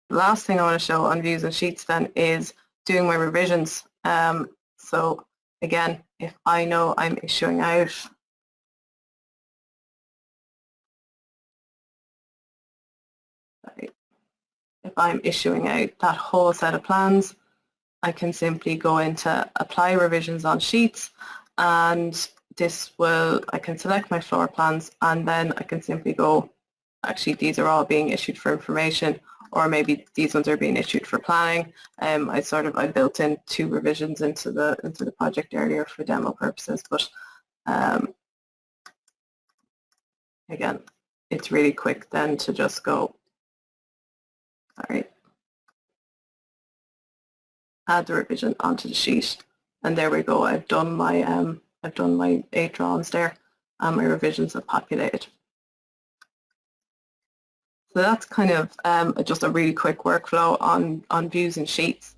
The last thing I want to show on views and sheets then is doing my revisions. So again, if I know I'm issuing out if I'm issuing out that whole set of plans, I can simply go into apply revisions on sheets, and I can select my floor plans, and then I can simply go, actually these are all being issued for information, or maybe these ones are being issued for planning. I built in 2 revisions into the project earlier for demo purposes, but again, it's really quick then to just go, add the revision onto the sheet, and there we go. I've done my 8 drawings there, and my revisions have populated. So that's kind of just a really quick workflow on views and sheets.